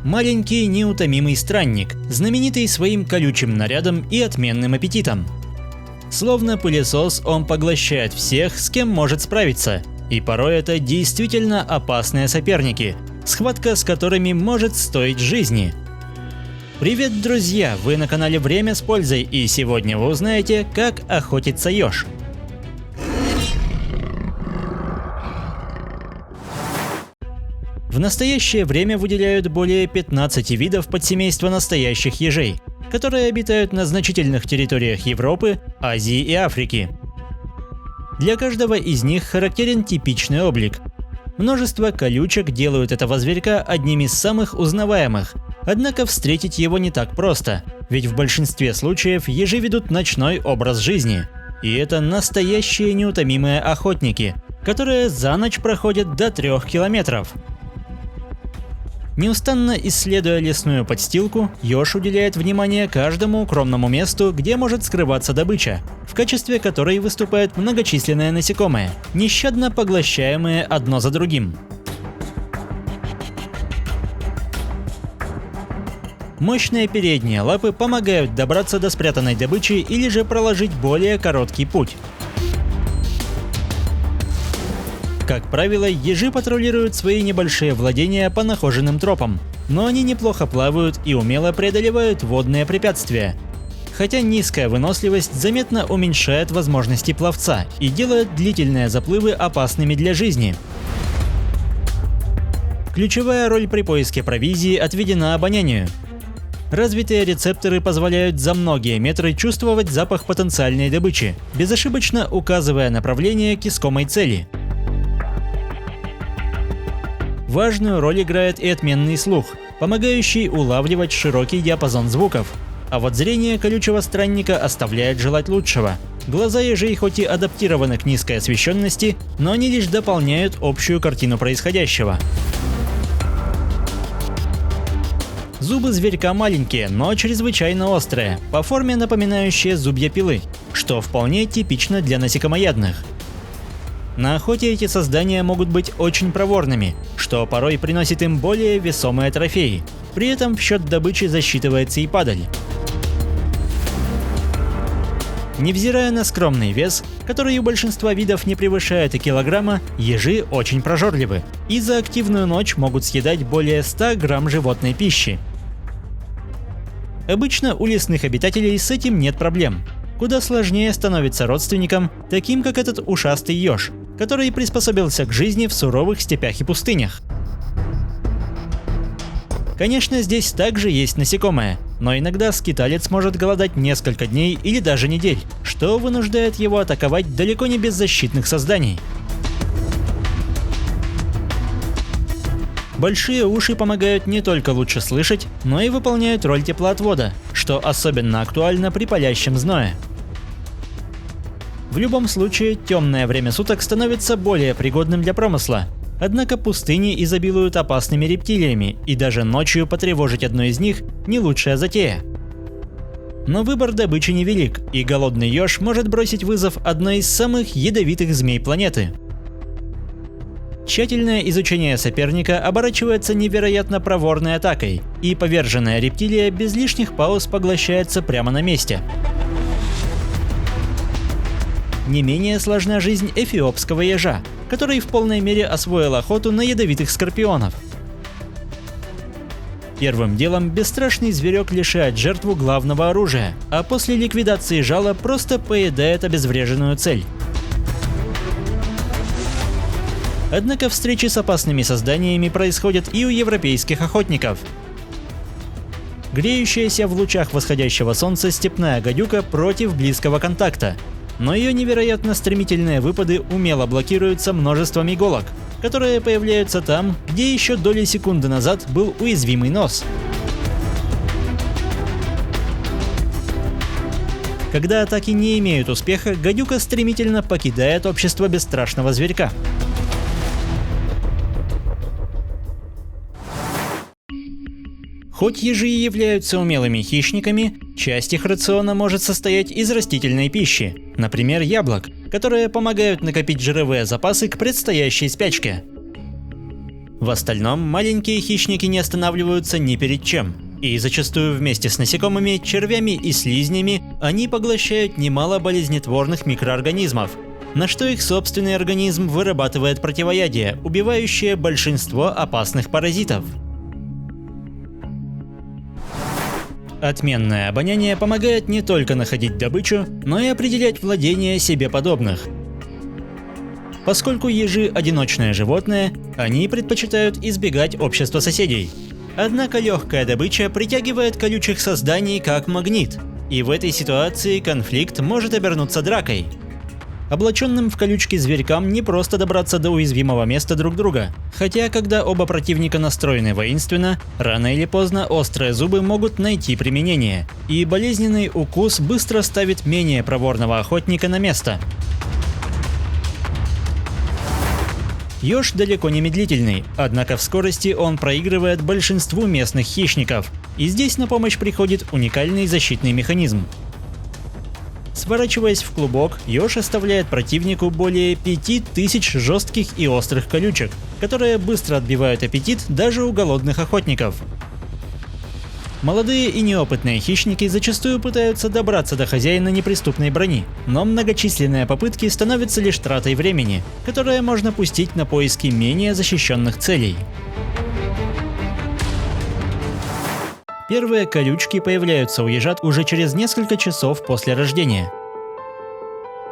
Маленький неутомимый странник, знаменитый своим колючим нарядом и отменным аппетитом. Словно пылесос, он поглощает всех, с кем может справиться, и порой это действительно опасные соперники, схватка с которыми может стоить жизни. Привет, друзья! Вы на канале Время с пользой, и сегодня вы узнаете, как охотится еж. В настоящее время выделяют более 15 видов подсемейства настоящих ежей, которые обитают на значительных территориях Европы, Азии и Африки. Для каждого из них характерен типичный облик. Множество колючек делают этого зверька одним из самых узнаваемых, однако встретить его не так просто, ведь в большинстве случаев ежи ведут ночной образ жизни. И это настоящие неутомимые охотники, которые за ночь проходят до 3 километров. Неустанно исследуя лесную подстилку, еж уделяет внимание каждому укромному месту, где может скрываться добыча, в качестве которой выступают многочисленные насекомые, нещадно поглощаемые одно за другим. Мощные передние лапы помогают добраться до спрятанной добычи или же проложить более короткий путь. Как правило, ежи патрулируют свои небольшие владения по нахоженным тропам, но они неплохо плавают и умело преодолевают водные препятствия. Хотя низкая выносливость заметно уменьшает возможности пловца и делает длительные заплывы опасными для жизни. Ключевая роль при поиске провизии отведена обонянию. Развитые рецепторы позволяют за многие метры чувствовать запах потенциальной добычи, безошибочно указывая направление к искомой цели. Важную роль играет и отменный слух, помогающий улавливать широкий диапазон звуков. А вот зрение колючего странника оставляет желать лучшего. Глаза ежей хоть и адаптированы к низкой освещенности, но они лишь дополняют общую картину происходящего. Зубы зверька маленькие, но чрезвычайно острые, по форме напоминающие зубья пилы, что вполне типично для насекомоядных. На охоте эти создания могут быть очень проворными, что порой приносит им более весомые трофеи. При этом в счет добычи засчитывается и падаль. Невзирая на скромный вес, который у большинства видов не превышает и килограмма, ежи очень прожорливы и за активную ночь могут съедать более 100 грамм животной пищи. Обычно у лесных обитателей с этим нет проблем. Куда сложнее становится родственникам, таким как этот ушастый еж, который приспособился к жизни в суровых степях и пустынях. Конечно, здесь также есть насекомые, но иногда скиталец может голодать несколько дней или даже недель, что вынуждает его атаковать далеко не беззащитных созданий. Большие уши помогают не только лучше слышать, но и выполняют роль теплоотвода, что особенно актуально при палящем зное. В любом случае, темное время суток становится более пригодным для промысла. Однако пустыни изобилуют опасными рептилиями, и даже ночью потревожить одну из них – не лучшая затея. Но выбор добычи невелик, и голодный еж может бросить вызов одной из самых ядовитых змей планеты. Тщательное изучение соперника оборачивается невероятно проворной атакой, и поверженная рептилия без лишних пауз поглощается прямо на месте. Не менее сложна жизнь эфиопского ежа, который в полной мере освоил охоту на ядовитых скорпионов. Первым делом бесстрашный зверек лишает жертву главного оружия, а после ликвидации жала просто поедает обезвреженную цель. Однако встречи с опасными созданиями происходят и у европейских охотников. Греющаяся в лучах восходящего солнца степная гадюка против близкого контакта, но ее невероятно стремительные выпады умело блокируются множеством иголок, которые появляются там, где еще доли секунды назад был уязвимый нос. Когда атаки не имеют успеха, гадюка стремительно покидает общество бесстрашного зверька. Хоть ежи и являются умелыми хищниками, часть их рациона может состоять из растительной пищи, например, яблок, которые помогают накопить жировые запасы к предстоящей спячке. В остальном маленькие хищники не останавливаются ни перед чем. И зачастую вместе с насекомыми, червями и слизнями они поглощают немало болезнетворных микроорганизмов, на что их собственный организм вырабатывает противоядие, убивающее большинство опасных паразитов. Отменное обоняние помогает не только находить добычу, но и определять владение себе подобных. Поскольку ежи – одиночное животное, они предпочитают избегать общества соседей. Однако легкая добыча притягивает колючих созданий как магнит, и в этой ситуации конфликт может обернуться дракой. Облаченным в колючки зверькам не просто добраться до уязвимого места друг друга, хотя когда оба противника настроены воинственно, рано или поздно острые зубы могут найти применение, и болезненный укус быстро ставит менее проворного охотника на место. Еж далеко не медлительный, однако в скорости он проигрывает большинству местных хищников, и здесь на помощь приходит уникальный защитный механизм. Сворачиваясь в клубок, еж оставляет противнику более 5000 жестких и острых колючек, которые быстро отбивают аппетит даже у голодных охотников. Молодые и неопытные хищники зачастую пытаются добраться до хозяина неприступной брони, но многочисленные попытки становятся лишь тратой времени, которое можно пустить на поиски менее защищенных целей. Первые колючки появляются у ежат уже через несколько часов после рождения.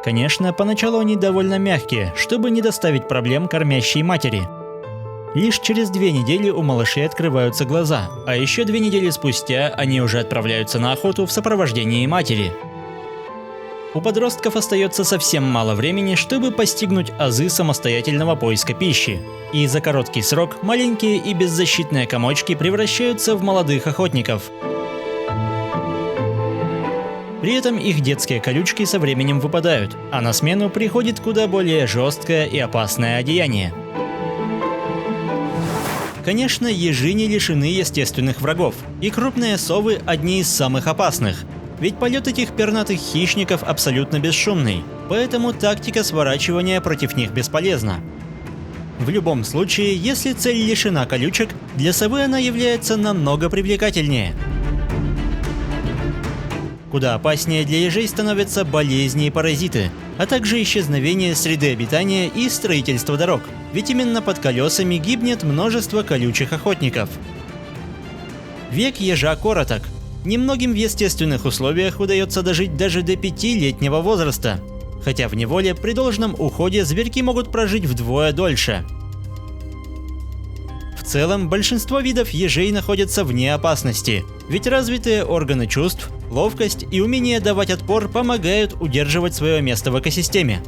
Конечно, поначалу они довольно мягкие, чтобы не доставить проблем кормящей матери. Лишь через 2 недели у малышей открываются глаза, а еще 2 недели спустя они уже отправляются на охоту в сопровождении матери. У подростков остается совсем мало времени, чтобы постигнуть азы самостоятельного поиска пищи. И за короткий срок маленькие и беззащитные комочки превращаются в молодых охотников. При этом их детские колючки со временем выпадают, а на смену приходит куда более жесткое и опасное одеяние. Конечно, ежи не лишены естественных врагов, и крупные совы одни из самых опасных. Ведь полет этих пернатых хищников абсолютно бесшумный, поэтому тактика сворачивания против них бесполезна. В любом случае, если цель лишена колючек, для совы она является намного привлекательнее. Куда опаснее для ежей становятся болезни и паразиты, а также исчезновение среды обитания и строительство дорог, ведь именно под колесами гибнет множество колючих охотников. Век ежа короток. Немногим в естественных условиях удается дожить даже до 5-летнего возраста, хотя в неволе при должном уходе зверьки могут прожить вдвое дольше. В целом, большинство видов ежей находятся вне опасности, ведь развитые органы чувств, ловкость и умение давать отпор помогают удерживать свое место в экосистеме.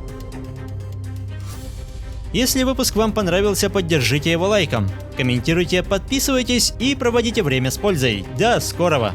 Если выпуск вам понравился, поддержите его лайком, комментируйте, подписывайтесь и проводите время с пользой. До скорого!